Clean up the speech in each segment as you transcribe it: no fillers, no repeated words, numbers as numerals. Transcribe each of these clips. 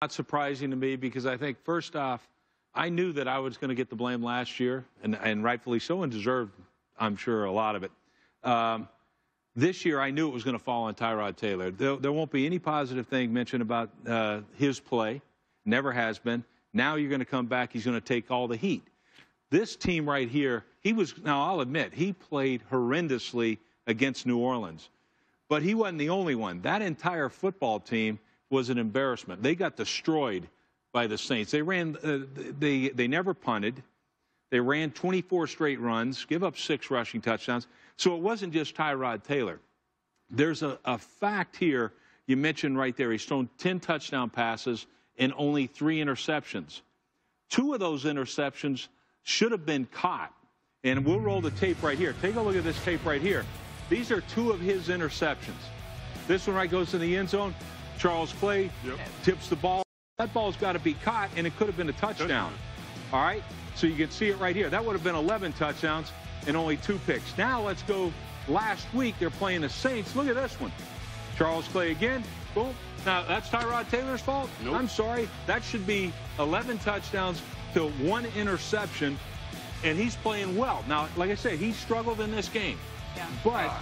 Not surprising to me because I think, first off, I knew that I was going to get the blame last year, and rightfully so, and deserved, I'm sure, a lot of it. This year, I knew it was going to fall on Tyrod Taylor. There won't be any positive thing mentioned about his play. Never has been. Now you're going to come back. He's going to take all the heat. This team right here, now I'll admit, he played horrendously against New Orleans. But he wasn't the only one. That entire football team was an embarrassment. They got destroyed by the Saints. They ran. They never punted. They ran 24 straight runs, give up 6 rushing touchdowns. So it wasn't just Tyrod Taylor. There's a fact here you mentioned right there. He's thrown 10 touchdown passes and only 3 interceptions. 2 of those interceptions should have been caught. And we'll roll the tape right here. Take a look at this tape right here. These are 2 of his interceptions. This one right goes in the end zone. Charles Clay tips the ball. That ball's got to be caught, and it could have been a touchdown. All right? So you can see it right here. That would have been 11 touchdowns and only 2 picks. Now let's go last week. They're playing the Saints. Look at this one. Charles Clay again. Boom. Now, that's Tyrod Taylor's fault? Nope. I'm sorry. That should be 11 touchdowns to 1 interception, and he's playing well. Now, like I said, he struggled in this game. Yeah. But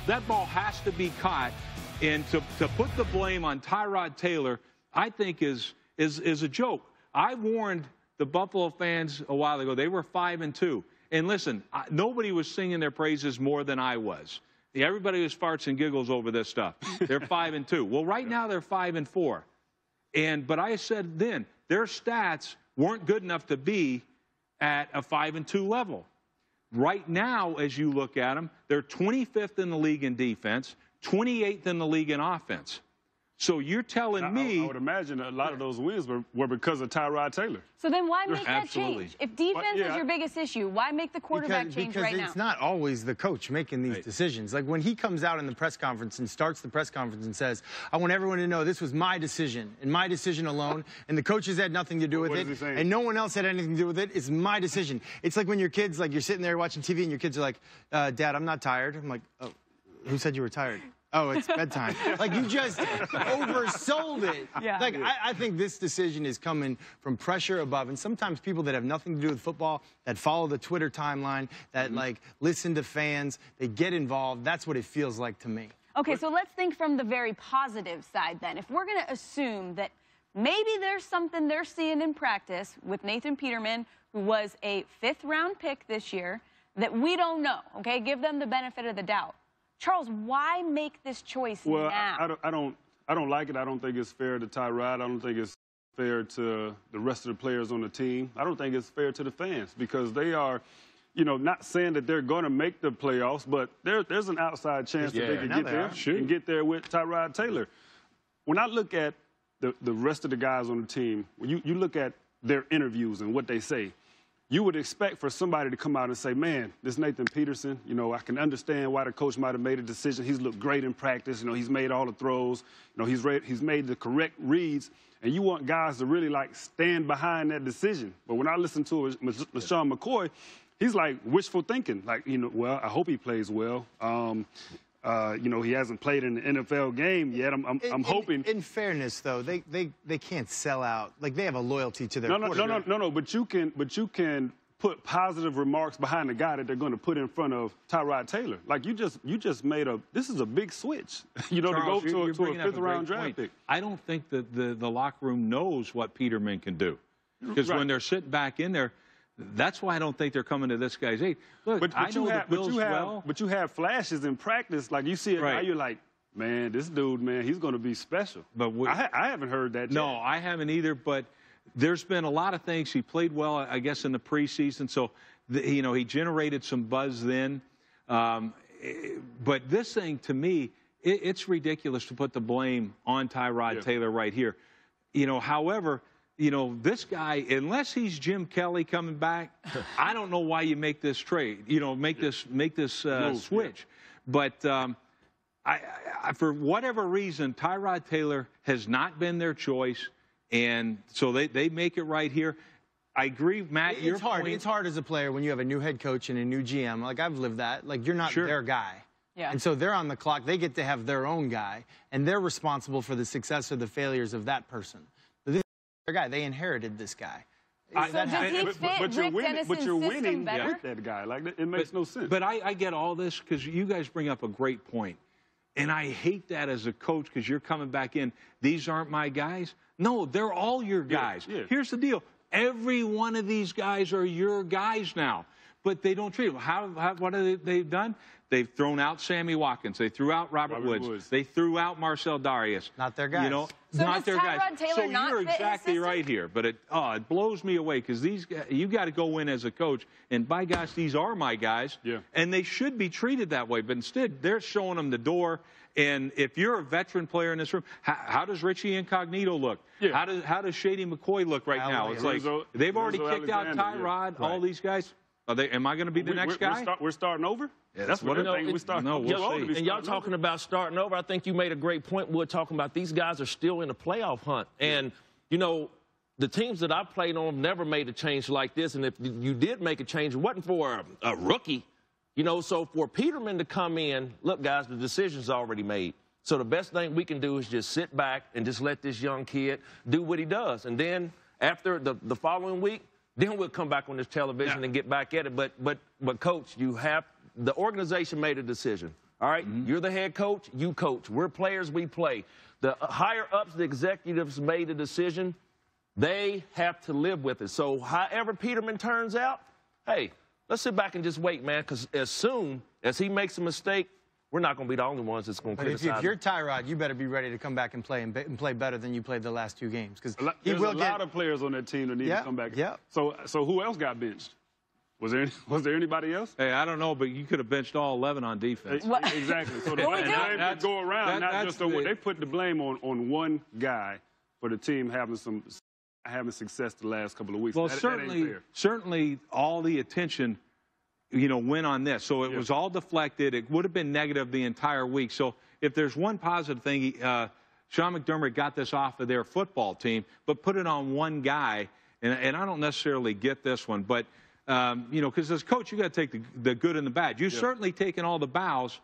that ball has to be caught, and to put the blame on Tyrod Taylor, I think is a joke. I warned the Buffalo fans a while ago. They were 5-2. And listen, nobody was singing their praises more than I was. Everybody was farts and giggles over this stuff. They're 5-2. Well, right now they're 5-4. But I said then, their stats weren't good enough to be at a 5-2 level. Right now, as you look at them, they're 25th in the league in defense, 28th in the league in offense. So you're telling me... I would imagine a lot of those wins were because of Tyrod Taylor. So then why make that change? If defense is your biggest issue, why make the quarterback change right now? Because it's not always the coach making these decisions. Like when he comes out in the press conference and starts the press conference and says, I want everyone to know this was my decision and my decision alone, and the coaches had nothing to do with it, and no one else had anything to do with it. It's my decision. It's like when your kids, like you're sitting there watching TV and your kids are like, Dad, I'm not tired. I'm like, oh, who said you were tired? Oh, it's bedtime. Like, you just oversold it. Yeah. Like, I think this decision is coming from pressure above. And sometimes people that have nothing to do with football, that follow the Twitter timeline, that, like, listen to fans, they get involved. That's what it feels like to me. Okay, so let's think from the very positive side, then. If we're going to assume that maybe there's something they're seeing in practice with Nathan Peterman, who was a 5th-round pick this year, that we don't know, okay? Give them the benefit of the doubt. Charles, why make this choice now? I don't like it. I don't think it's fair to Tyrod. I don't think it's fair to the rest of the players on the team. I don't think it's fair to the fans because they are, you know, not saying that they're going to make the playoffs, but there's an outside chance that they can get there and get there with Tyrod Taylor. When I look at the rest of the guys on the team, when you look at their interviews and what they say, you would expect for somebody to come out and say, man, this Nathan Peterson, you know, I can understand why the coach might have made a decision. He's looked great in practice. You know, he's made all the throws. You know, he's made the correct reads. And you want guys to really, like, stand behind that decision. But when I listen to LaShawn McCoy, he's like wishful thinking. Like, you know, well, I hope he plays well. You know, he hasn't played in the NFL game yet. I'm hoping. In fairness, though, they can't sell out. Like, they have a loyalty to their quarterback. No. But you can put positive remarks behind the guy that they're going to put in front of Tyrod Taylor. Like, you just made this is a big switch. You know, Charles, to go to a 5th-round draft pick. I don't think that the locker room knows what Peterman can do because when they're sitting back in there. That's why I don't think they're coming to this guy's age. Look, but you have flashes in practice. Like, you see it now, you're like, man, this dude, man, he's going to be special. But I haven't heard that yet. No, I haven't either. But there's been a lot of things. He played well, I guess, in the preseason. So, you know, he generated some buzz then. But this thing, to me, it's ridiculous to put the blame on Tyrod Taylor right here. You know, however, you know, this guy, unless he's Jim Kelly coming back, I don't know why you make this trade, you know, make this switch. But for whatever reason, Tyrod Taylor has not been their choice, and so they make it right here. I agree, Matt. It's hard. It's hard as a player when you have a new head coach and a new GM. Like, I've lived that. Like, you're not their guy. Yeah. And so they're on the clock. They get to have their own guy, and they're responsible for the success or the failures of that person. guy. They inherited this guy. So does he fit Rick Dennison's system better? With that guy. Like, it makes no sense. But I get all this because you guys bring up a great point. And I hate that as a coach because you're coming back in. These aren't my guys. No, they're all your guys. Yeah. Here's the deal. Every one of these guys are your guys now. But they don't treat them. What have they done? They've thrown out Sammy Watkins. They threw out Robert Woods. They threw out Marcel Darius. Not their guys. You know, so not their guys. Tyrod Taylor so not you're fit his exactly system? right here. But it blows me away because these guys, you got to go in as a coach. And by gosh, these are my guys. Yeah. And they should be treated that way. But instead, they're showing them the door. And if you're a veteran player in this room, how does Richie Incognito look? Yeah. How does Shady McCoy look right now? It's like they've already kicked out Tyrod, all these guys. Am I going to be the next guy? We're starting over? Yeah, that's what I think. We're starting over. And y'all talking about starting over, I think you made a great point. We're talking about these guys are still in the playoff hunt. And, you know, the teams that I played on never made a change like this. And if you did make a change, it wasn't for a rookie. You know, so for Peterman to come in, look, guys, the decision's already made. So the best thing we can do is just sit back and just let this young kid do what he does. And then after the following week, then we'll come back on this television and get back at it. But Coach, the organization made a decision. All right? Mm-hmm. You're the head coach. You coach. We're players. We play. The higher-ups, the executives made a decision. They have to live with it. So however Peterman turns out, hey, let's sit back and just wait, man, because as soon as he makes a mistake, we're not going to be the only ones that's going to criticize. If you're Tyrod, you better be ready to come back and play better than you played the last 2 games. Because there's a lot of players on that team that need to come back. Yeah. So who else got benched? Was there anybody else? Hey, I don't know, but you could have benched all 11 on defense. Exactly. So the blame go around, not just on what they put the blame on one guy for the team having success the last couple of weeks. Well, that certainly all the attention, you know, went on this. So it was all deflected. It would have been negative the entire week. So if there's one positive thing, Sean McDermott got this off of their football team, but put it on one guy. And I don't necessarily get this one, but, you know, because as coach, you got to take the good and the bad. You've certainly taken all the bows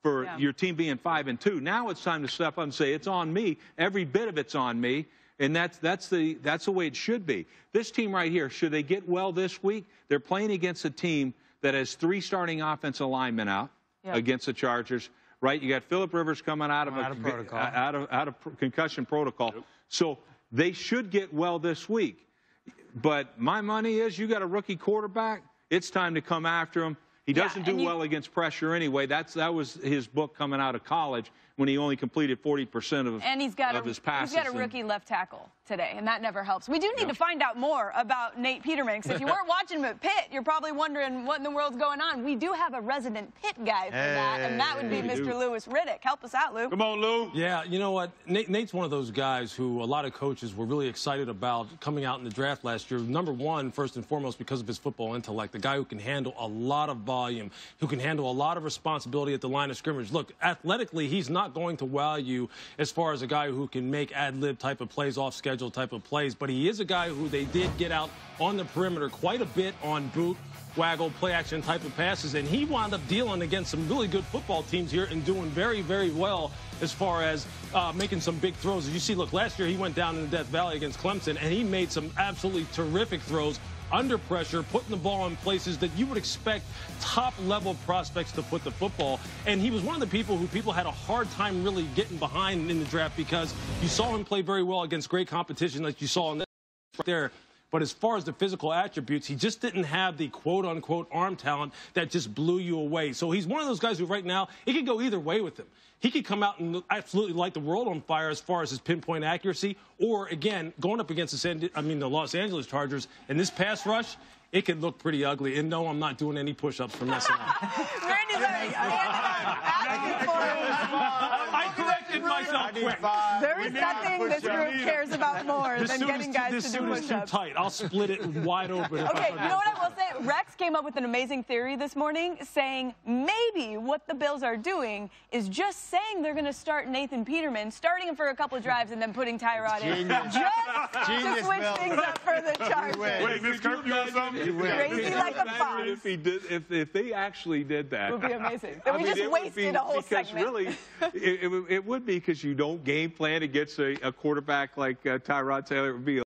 for your team being 5-2. Now it's time to step up and say, it's on me. Every bit of it's on me. And that's the way it should be. This team right here, should they get well this week, they're playing against a team that has 3 starting offensive linemen out against the Chargers, right? You got Phillip Rivers coming out of concussion protocol. Yep. So they should get well this week. But my money is you got a rookie quarterback, it's time to come after him. He doesn't do well against pressure anyway. That was his book coming out of college when he only completed 40% of his passes. He's got a rookie left tackle today, and that never helps. We do need to find out more about Nate Peterman, because if you weren't watching him at Pitt, you're probably wondering what in the world's going on. We do have a resident Pitt guy for that, and that would be Mr. Lewis Riddick. Help us out, Lou. Come on, Lou. Yeah, you know what? Nate's one of those guys who a lot of coaches were really excited about coming out in the draft last year. Number one, first and foremost, because of his football intellect, the guy who can handle a lot of volume, who can handle a lot of responsibility at the line of scrimmage. Look, athletically, he's not going to wow you as far as a guy who can make ad-lib type of plays, off-schedule type of plays, but he is a guy who they did get out on the perimeter quite a bit on boot, waggle, play-action type of passes, and he wound up dealing against some really good football teams here and doing very, very well as far as making some big throws. As you see, look, last year he went down in the Death Valley against Clemson, and he made some absolutely terrific throws under pressure, putting the ball in places that you would expect top-level prospects to put the football. And he was one of the people who people had a hard time really getting behind in the draft, because you saw him play very well against great competition like you saw in this right there. But as far as the physical attributes, he just didn't have the quote-unquote arm talent that just blew you away. So he's one of those guys who right now, it could go either way with him. He could come out and absolutely light the world on fire as far as his pinpoint accuracy, or, again, going up against the Los Angeles Chargers, and this pass rush, it could look pretty ugly. And no, I'm not doing any push-ups for messing up. Randy's already asking for I corrected myself quick. There is nothing this group cares about more than getting guys to do push-ups. This suit is too tight. I'll split it wide open. Okay, you know what I will say? Rex came up with an amazing theory this morning, saying maybe what the Bills are doing is just saying they're going to start Nathan Peterman, starting him for a couple of drives, and then putting Tyrod in. Just to switch things up for the Chargers. Wait, Miss Kirk, you on something? Crazy like a fox. If they actually did that, it would be amazing. Then we just wasted a whole segment. Really, it would be because you don't game plan against a quarterback like Tyrod Taylor. It would be